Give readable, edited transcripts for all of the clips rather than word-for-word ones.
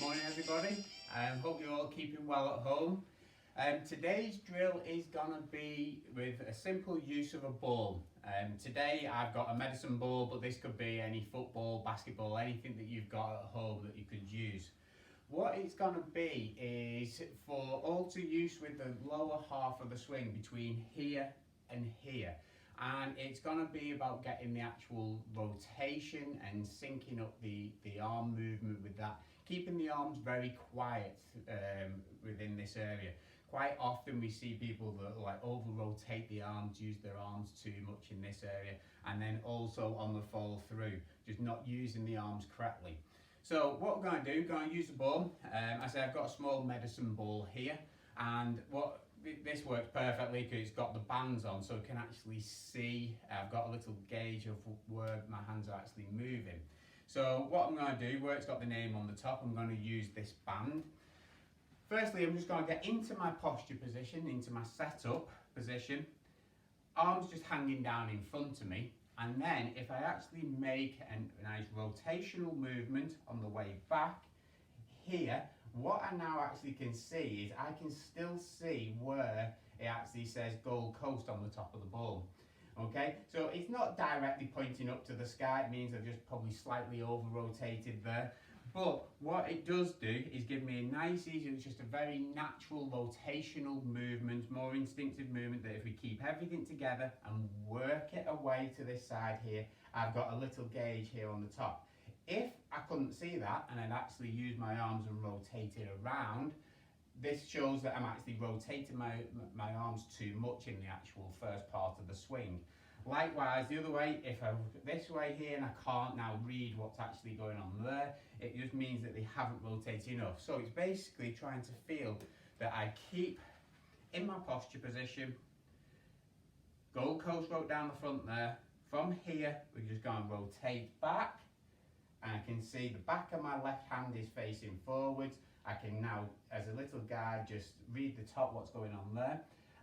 Good morning everybody. Hope you're all keeping well at home. Today's drill is going to be with a simple use of a ball. Today I've got a medicine ball, but this could be any football, basketball, anything that you've got at home that you could use. What it's going to be is for all to use with the lower half of the swing between here and here. And it's going to be about getting the actual rotation and syncing up the arm movement with that. Keeping the arms very quiet within this area. Quite often we see people that like over rotate the arms, use their arms too much in this area, and then also on the follow through, just not using the arms correctly. So what we're going to do, we're going to use the ball. As I say, I've got a small medicine ball here, and this works perfectly because it's got the bands on, so I can actually see. I've got a little gauge of where my hands are actually moving. So what I'm going to do, where it's got the name on the top, I'm going to use this band. Firstly, I'm just going to get into my posture position, into my setup position, arms just hanging down in front of me, and then if I actually make a nice rotational movement on the way back here, what I now actually can see is I can still see where it actually says Gold Coast on the top of the ball. Okay, so it's not directly pointing up to the sky, it means I've just probably slightly over rotated there. But what it does do is give me a nice, easy, it's just a very natural rotational movement, more instinctive movement, that if we keep everything together and work it away to this side here, I've got a little gauge here on the top. If I couldn't see that and I'd actually use my arms and rotate it around, this shows that I'm actually rotating my arms too much in the actual first part of the swing. Likewise, the other way, if I look this way here and I can't now read what's actually going on there, it just means that they haven't rotated enough. So it's basically trying to feel that I keep in my posture position, Gold Coast wrote down the front there. From here, we're just going to rotate back, and I can see the back of my left hand is facing forwards. I can now, as a little guide, just read the top, what's going on there.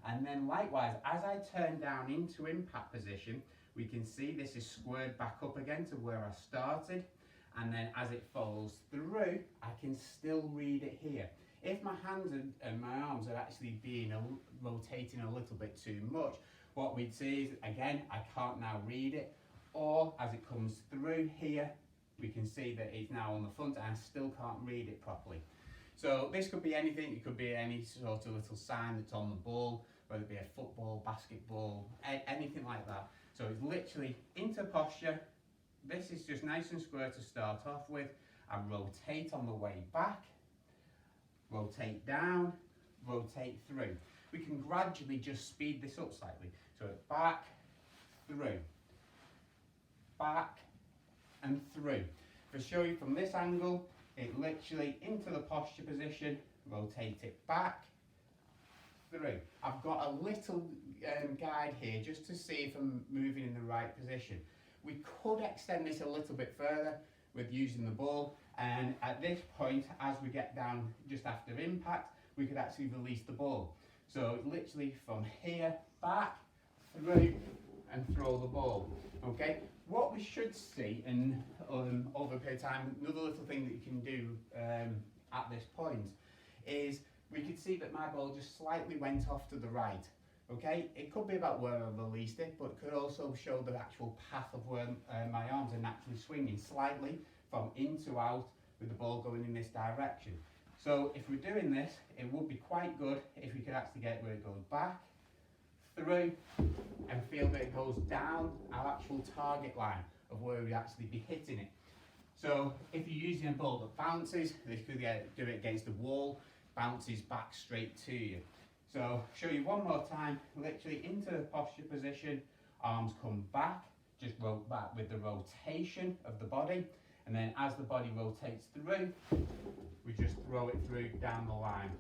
And then likewise, as I turn down into impact position, we can see this is squared back up again to where I started. And then as it follows through, I can still read it here. If my hands and my arms are actually rotating a little bit too much, what we'd see is, again, I can't now read it. Or as it comes through here, we can see that it's now on the front and I still can't read it properly. So this could be anything, it could be any sort of little sign that's on the ball, whether it be a football, basketball, anything like that. So it's literally into posture. This is just nice and square to start off with. I rotate on the way back, rotate down, rotate through. We can gradually just speed this up slightly. So back, through, back and through. If I show you from this angle, it literally into the posture position, rotate it back, through. I've got a little guide here just to see if I'm moving in the right position. We could extend this a little bit further with using the ball, and at this point, as we get down just after impact, we could actually release the ball. So literally from here, back, through, and throw the ball. Okay, what we should see, and over a period of time, another little thing that you can do at this point is we could see that my ball just slightly went off to the right. Okay, it could be about where I released it, but it could also show the actual path of where my arms are naturally swinging slightly from in to out with the ball going in this direction. So if we're doing this, it would be quite good if we could actually get where it goes back, through, and feel that it goes down our actual target line of where we actually be hitting it. So if you're using a ball that bounces, this could do it against the wall, bounces back straight to you. So show you one more time, literally into the posture position, arms come back, just roll back with the rotation of the body, and then as the body rotates through, we just throw it through down the line.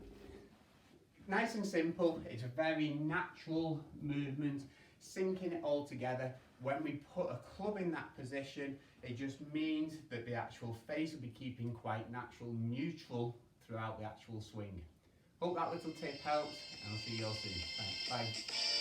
Nice and simple, it's a very natural movement, syncing it all together. When we put a club in that position, it just means that the actual face will be keeping quite natural, neutral throughout the actual swing. Hope that little tip helps, and I'll see you all soon. Thanks, bye.